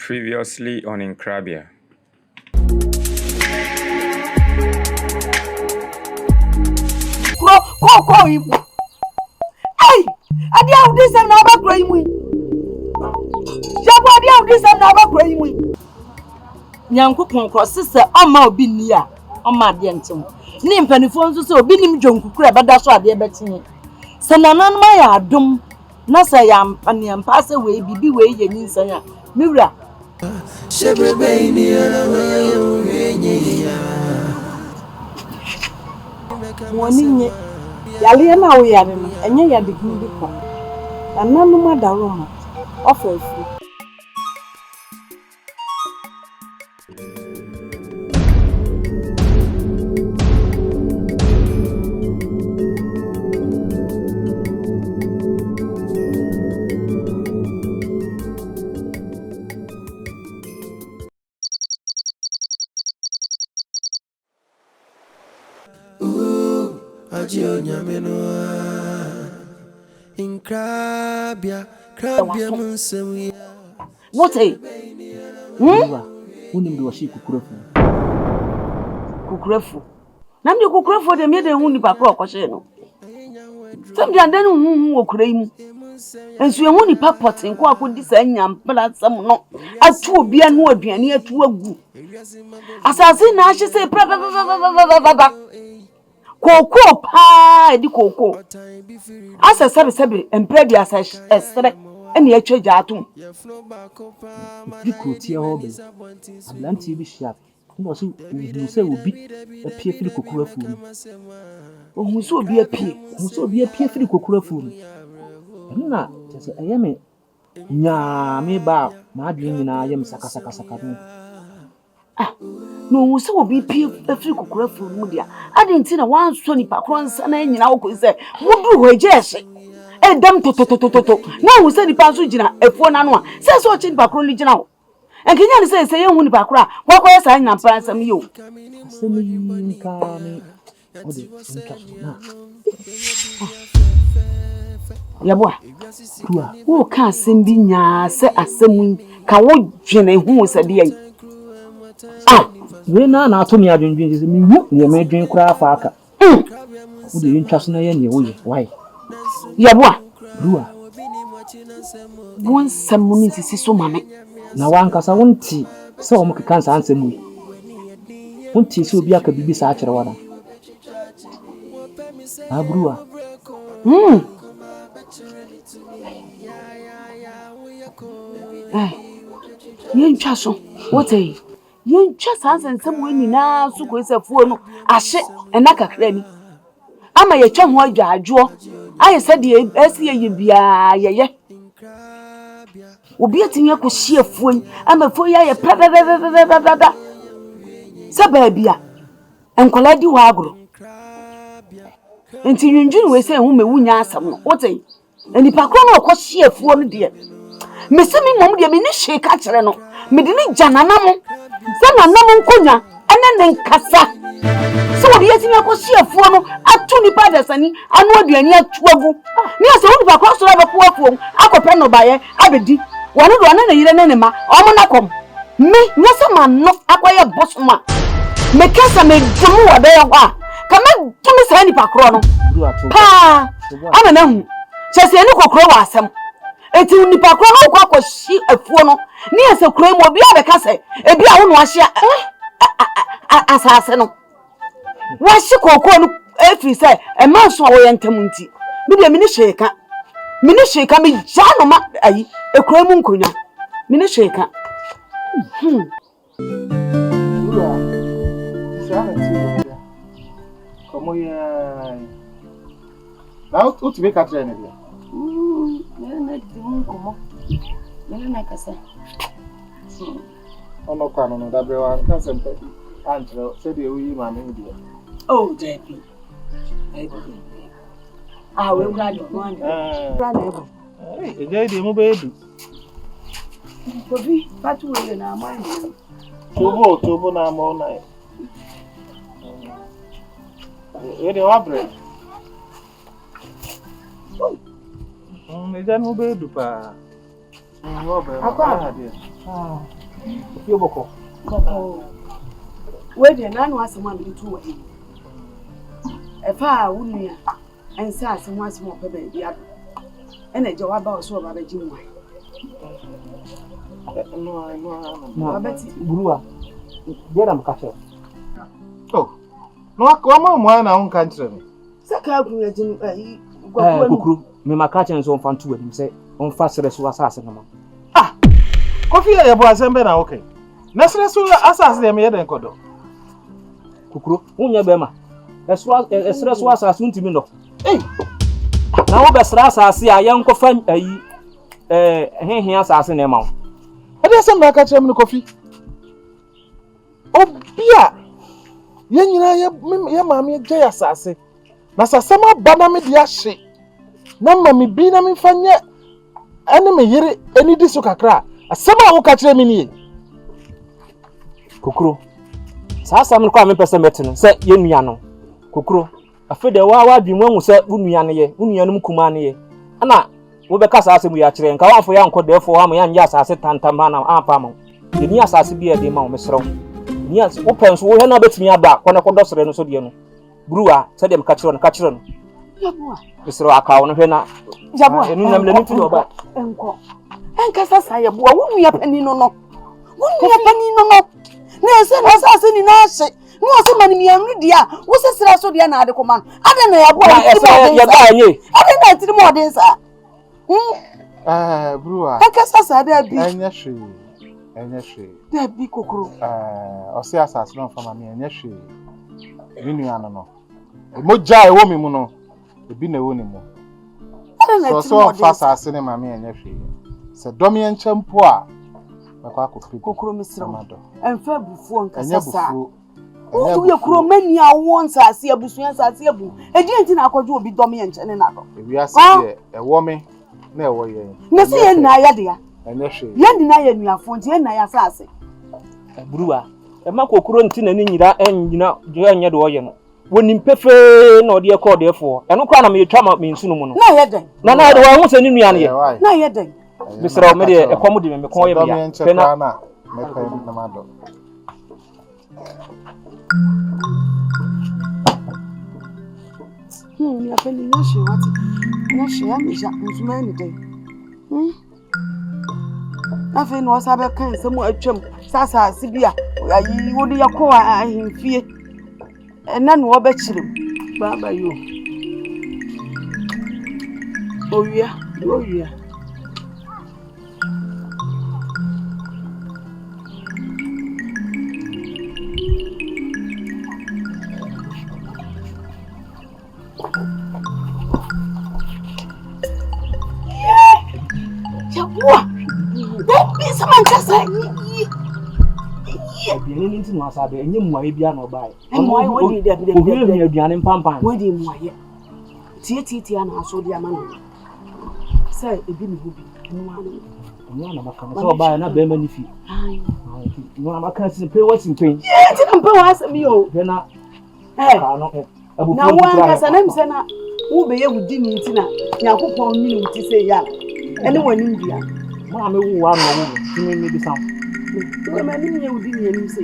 Previously on NKRABEA. Go him. Hey, I did this and never bring me. Somebody of this and never bring me. Young cook cross sister, on my be near on my dentum. Nim pennyphones so be him junk crab, but that's what they're betting. Senanan my dum, Nasayam, and pass away, be way, and in Saya. Mira. Morning, Yaliana, we are in, and ye are the good people. And none of my daroma offer free. NKRABEA munsemi. What a Unim do shi kukurefu. Kukurefu. Nam you kukurefu de me de huni pa kro kwhye no. Some de ande hu okure mu. Ensu ye huni pa potin ko akodi sa nyampla sam no. Atu obi anu aduane atu agu. Asase na ahye se pra. Koko pa edi koko. Asa sebe empre di asa esre eni atwaja atum. Diko tie ho be. Ablanti bi sharp. No so you say obi apie firi kokurefu. Ohun so obi apie. Ohun so obi apie firi kokurefu. Na tese ayeme nya me ba ma adwen nyina ayem sakasaka no. No ohun so obi apie firi kokurefu mu dia. Ade nti na wan so nipa kronsa na nyina wo ko se wodu ho ejese. Edam to. Na ohun se nipa so gina efuo na no a. Se so chi nipa kron li gina ho. Enkenya ni se ye hu nipa kro a wo ko yesa nyina pransam yo. Asemi nka me ode nka na. Yeboah. Tua. Wo ka asem bi nya se asem ka wo dwene hu se de yi. We na ato me adwendwen se me hu ne me dwen kura afa aka. Wo de ntwa so na ye ne wo ye. Why? Yeboah. Rua. Won samuni sisi so mame. Na wankasa wonti se o mukeka nsa ansem wi. Wonti se obi aka bibi sa akere wona. Abrua. Yen twa so. What eh? Yen twa sansensem we nyina so ko sefuo no ahye ena kakra ni. Ama ye twa ho adwaadwo. Aye se de esi ye bia ye. Obi atimi akohie afuo ama fuo ya ye pra. Se ba bia. Enkola di ho agro. Enti yunjun we se hu mewunya asam no. What eh? Enipa kro na okohie afuo no de. Mesemi mom de me ni sheka kire no. Me de ni jananam. Se nanam nkonya ene ne nkasa. Se obi atimi akohie afuo no atu nipa dasani anu aduani atuagu. Ni ase hu nipa kro so ba po afuo akopɛ no baye abedi. Wonu do na yire ne ma omo nakom. Me nyase ma no akoye bosoma. Me kasa me djumu wa be yo a. Kama tumi sa nipa kro no. Pa. Ama na hu. Chese ni kokro wa asem. Eti nipa kro no kwa akohyi afuo no. Ni ase kro mu obi abeka se ebi a wo no ahye asase no. Wahye kokro no efiri se e ma so a wo yentam nti. Me de me ni sheka. Me jano ma ayi ekro mu nkonya. Me ni sheka. Como ya now to make a train here. Na kasa. Ono kwa no da brewa kan sempe antro se de wi ma me dia. Oh, JP. We glad one. De mo be du. Kofi, patu we na mind. Tubo na mo na. Ele abre. Me já não be du pa. Akwa. You boko. Where the nan was someone into a far woman and sass and once more baby. And a job about so about a Jim. No, Betty, Brua. Get them catcher. Oh, no, come on, why now country? Sakaku, Kukuru, me my catcher and so on fan to him say, on fast rest was assassin. Ah, Kofi, I was okay. Nestle so assassin them here then kodo. Kukuru, unya bema. Esres was assassin to me no. Hey, now Besras, I see a young coffin here assassin amount. I did some catch him no coffee. Oh, Bia, ya mammy, Jay assassin. Nasasama banami diashi. Nama mi bina mi fanya. Enemy yere any disukakra. Asama who catch him in. Kukuru. Sasa mlikuwa mpesa metino. Se yenu yano. Kukuru. Afede wa bi mu se unuyane ye. Unuyane mkumane ye. Ana wobeka sasa mu ya kire nka wafo ya nko defo wa mu ya nya sasa tantama na ampa mo. Ni asase bi e de ma wo mesrew. Ni as open so wo he na betimi aba kona kodosre no so de no. Brua se dem ka kire no. Yeboah. Mesrew aka wo no he na. Yeboah. Enu nam lenu tu oba. Enko. Enka sasa yeboah wonu ya panino no. Wonu ya panino no. Na ese na asase ni na ahye. No ase mani mi anu dia. Wo se sira so dia na ade command. Ade na yeboah. Yeboah nye. Ade na tiri mo den sa. Brua. Enka sasa da bi. Enya hwe. Da bi kokoro. Ose asase no fama mi enya hwe. Binu ano no. Moja e wo mi mu no. Ebi na wo ni mu. So fasa asase ne mama enya hwe. Se domi enchempo a makwa akofri. Kokoro misiro. Enfa bufuo nka sasa. Enye Wo ye kuro mani a won sase abusuan sase abu. Edi enti na akwadwo obi domi enche ne na do. Ewi ase de e wo me na e wo ye. Na se ye na ya de ya. Enye hwe. Ye di na ye nuafo nti ye na ya sase. Brua. E ma kokoro nti na ni nyira enyina je enye de oye no. Woni pefe na ode e call defo. Eno kwa na me twa ma me nsunu mu no. Na ye den. Na de wa hu se ni nuane ye. Na ye den. Bisra o me de e komu de me kon ye bia. Pena na me kan na ma do. Ya peni nyoshe wati. Nyoshe ya meja nsuma ni den. Afi no sabe kan se mu atwam sasa sibia ayi wodi yakọ ahemfie. Ena no obekirem. Baba yo. Owia. Yeboah. That be some chasa. Biani nti no asabe enye muaye bia na obae. Muaye wodi de bi. Obi mi aduane mpampan. Wodi muaye. Tie ana aso de ama no. Say ebi mi hobi. No na maka so obae na be mani fi. Ai. No na maka sin pe watin pen. Ye ti na pe wa asem yo. Be na ka no abu na wa kasa na mse na wo be ye wudi ni nti na yakopon ni nti se ya. Ene wani ndia. Ma me wo wa no wo. Timi mi bi sam. Ko ma ni ye wudi ni nti se.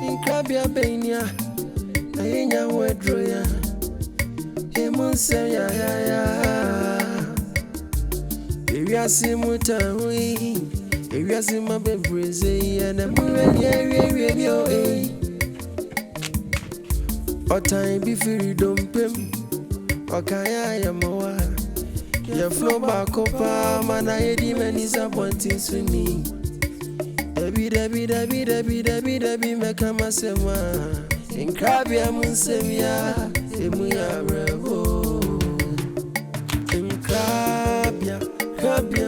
NKRABEA benia ayenya wedroya emunse ya ewiase mutawi Areas in my bebreze and I'm ready oh eh. Or time be free don't pim. Or kaya yamawa. Ya flow back up man I edi man disappointing to me. Debi meka masema. NKRABEA munsemia emuya revo. NKRABEA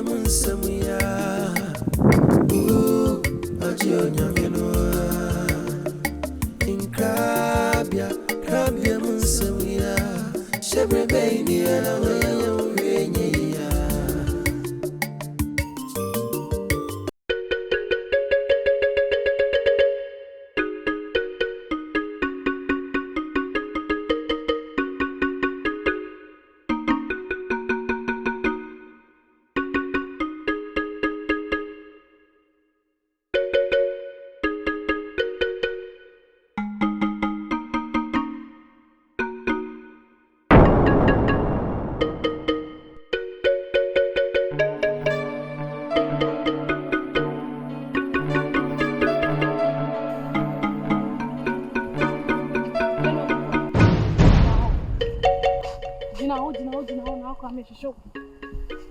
munsemia. Ajio nyamenoa. NKRABEA munsemia. Shebrebe ni ala wewe uyenye ya.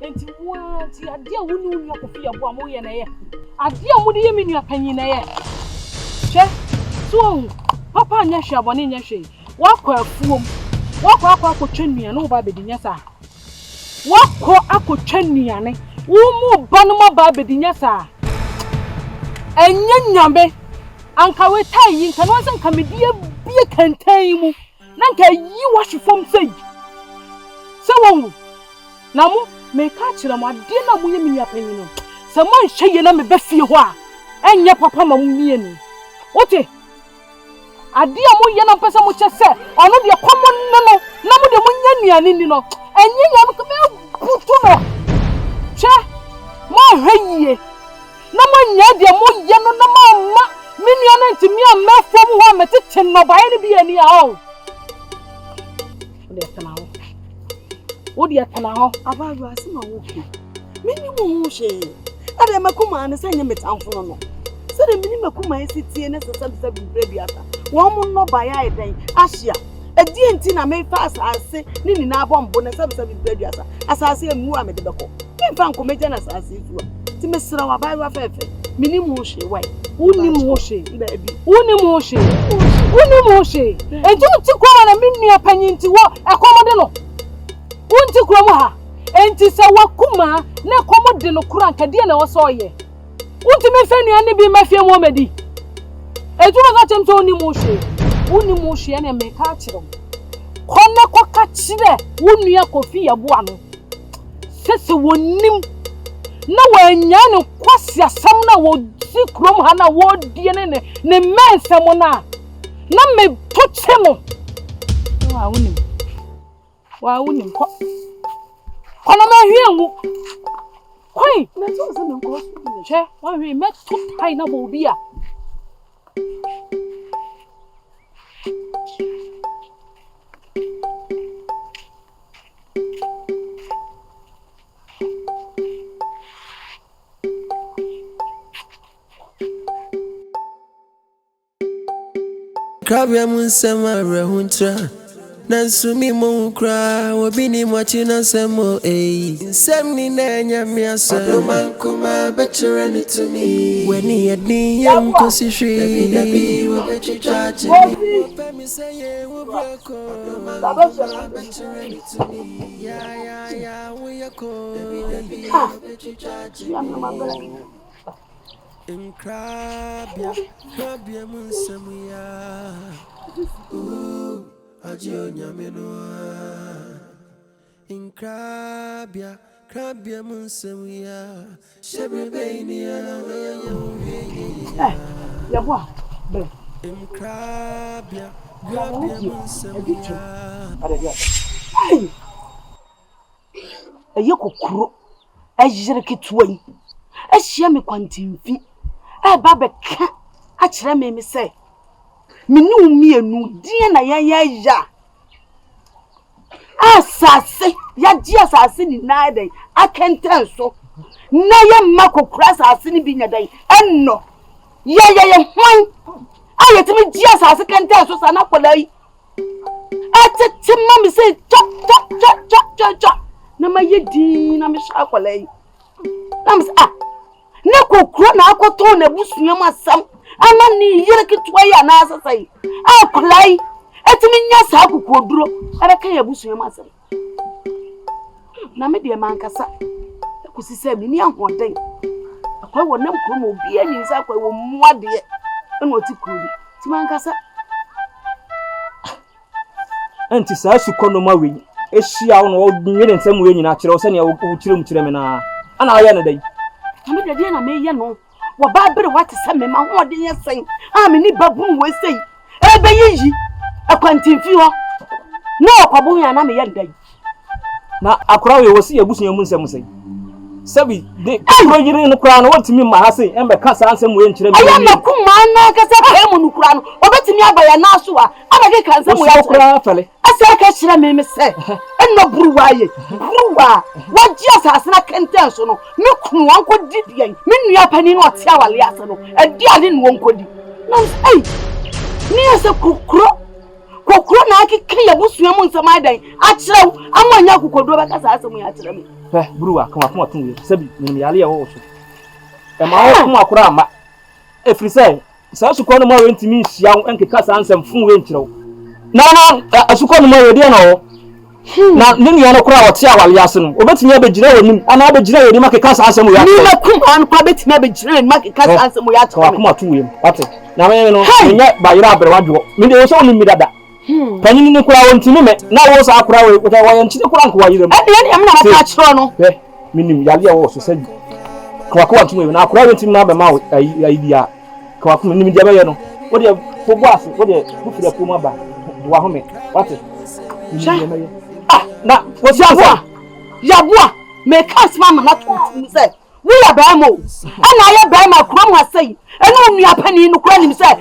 Enti wati adia wunu nua Kofi yeboah mo ye na ye adia mo de ye me nua panyin na ye che so papa anya hwe abone nya hwe wakọ afuom wakọ akotwa nua no ba bedinya sa wakọ akotwa nua ne wo mu ba no ba bedinya sa enya nyame anka we tai yin kan wansan kamedie bie kantan mu na nka yi wahwefom sei se wonu na mu me ka kire mo ade na mo ye me nua panyin no se mo nhwe ye na me ba fie ho a enye papa ma mo mie ni ote ade a mo ye na pese mo che se ono de komo no na mo de mo nya nuane ni no enye nya no be butu no che mo hweye na mo nya de mo ye no na ma me nuane ntimi a mefom ho me tete no bae ni bi ani a o de tana ho Odi atana ho abaru asima woke mini mo hwe ade makuma ne sanya metamfo no se de mini makuma esitie ne sesa bibre ata wo mo no ba ya eden ahia edi enti na me fa asase ni ni na abombo ne sesa bibre ata asase emu a me de beko me fa nko meja na asase tuwa ti mesra wa bae wa fefe mini mo hwe wai uni mo hwe baby uni mo hwe eju ti kwa na mini apanyinti wo ekomode no Unti kromo ha enti se wakuma na komode no kura nkade na wo so ye unti me fa nuane bi mafie mo medi ejuma ka temto oni mo hwe na me ka kire konna ko ka kire wonua Kofi yeboah no sese wonim na wanya ne kwasi asam na wo si krom ha na wo die ne mensem na me toche mo wa wonim ko kono ma hwie ngu koi na so se me ko so che wa hwie me to pai na bo bia NKRABEA munsema rehuntra Nansumi mukra wabini mwachina semo Nsemni na nyamiasa Odomankuma bechereni to me Weni yadni ya mkosishwi Dabi wabechichachi Wapemi seye wabreko Odomankuma bechereni to me Ya wuyako Dabi wabechichachi NKRABEA munsemu ya Ajio nyamenoa NKRABEA munsemu ya Shebrebe ni ala wewe uyenye yeboah be NKRABEA munsemu ya eye kokuro ejire ketuwa yi ehia me kwantimfi ba be ka a kire me se mini umienu die na ya asase ya ji asase ni na den akenten so na ye mako krasa asini binya dai enno ye hwan ayetimi ji asase kente so sana kolai atete mami say cha na mayedi na me sha kolai na me na kokro na akoto na busunyam asam ama ni yere kitwa ya na asasai akolai etimi nya sa akokoduro abeka ya busunyam asam na me de mankasa kusi se mi ni ahoden akwa wonam kuro obi ani nsa akwa wo muade eno ti kuro ti mankasa anti sa sukono ma we ehia wo no nwene nsem we nyina kire wo se ne wo kire me na ana aye ne dai na me de na me ye no wo ba bere wate se me ma hoden ye sen a me ni babun we sei ebe yiyi akwantimfi ho na okwabo ya na me ye dai na akora we wo se yabusunyam nsem sei sabi de akora yiri no kura no wotimi ma ha sei embe ka sa nsem we nkire me aya na kuma na ka se ka mu no kura no obetimi abaya na so a ana ke kan nsem we akora fele asa ka kire me se enno buruwaye buruwa waji asase na kenten so no me kunu wanko didian me nua pani no ote awale ase no edi ade no wonko di no ei ni ase kokro na akike ya busuam nsama dan a kirew amanya kokodo be kasa asem ya kire me buruwa kama tun sabi ni yale ya wo so e ma wo kuma akora ama efri say sa su kono ma we ntimi nhia enke kasa ansem fun we nkirew na asuko no ma we de na wo na ni nua no kora wote awale ase no obetimi abegire wonim ana abegire wonim make kasa ansem ya ni na kuma an kwa betimi abegire wonim make kasa ansem ya kire me kuma tun we wate na me no nya ba yira abere wadwo me de wo so ni mi dada panyin ni kura wontimi me na wo sa akura we wo nchide kura nko wayire mu ade am na maka kiro no minim yale wo so sabi kwa tumi na akura wontimi na be ma ayi dia kwa minim dia be ye no wo de fobo ase wo de bufira ko ma ba wa ho me wate na wo si afa yaboa me kas mama na to say we ya ba mo ana ya ba ma kura mu asai enu nua pani no kura nim say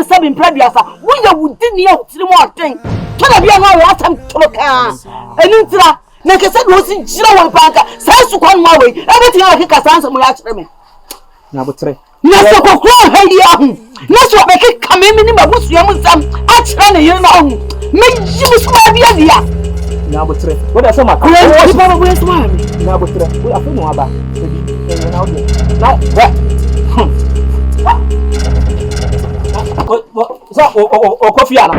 sabi mpraduasa wo ya wudi ni ya wutiri mo oten to da bia ma wa atam toloka enu ntira na kese do si jira won panka sai su kwan ma we ebeti ya kika sansa mo ya kire me na botre na so kokura ha dia hu na so be kika me ni mabusu ya musam a kire na yiri na hu me jibu so ba dia dia na botre wo da so ma kure wo ba bo so ma me na botre wo afi no aba ebi na wo na o Kofi ana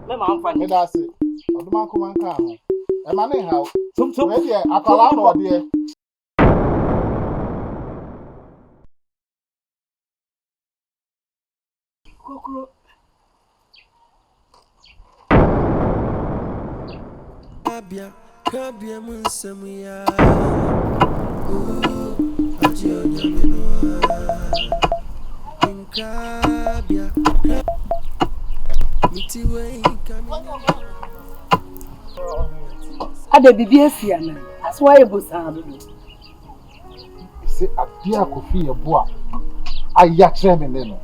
me ma amfa ni da se oduma ko man ka ho e ma ne ha we de akala no de kokro Kabia munsamuya ajio nyamino NKRABEA mitiwe kamino ade bibi asia na aswa ebosa do se adia Kofi yeboah aya kire me ne no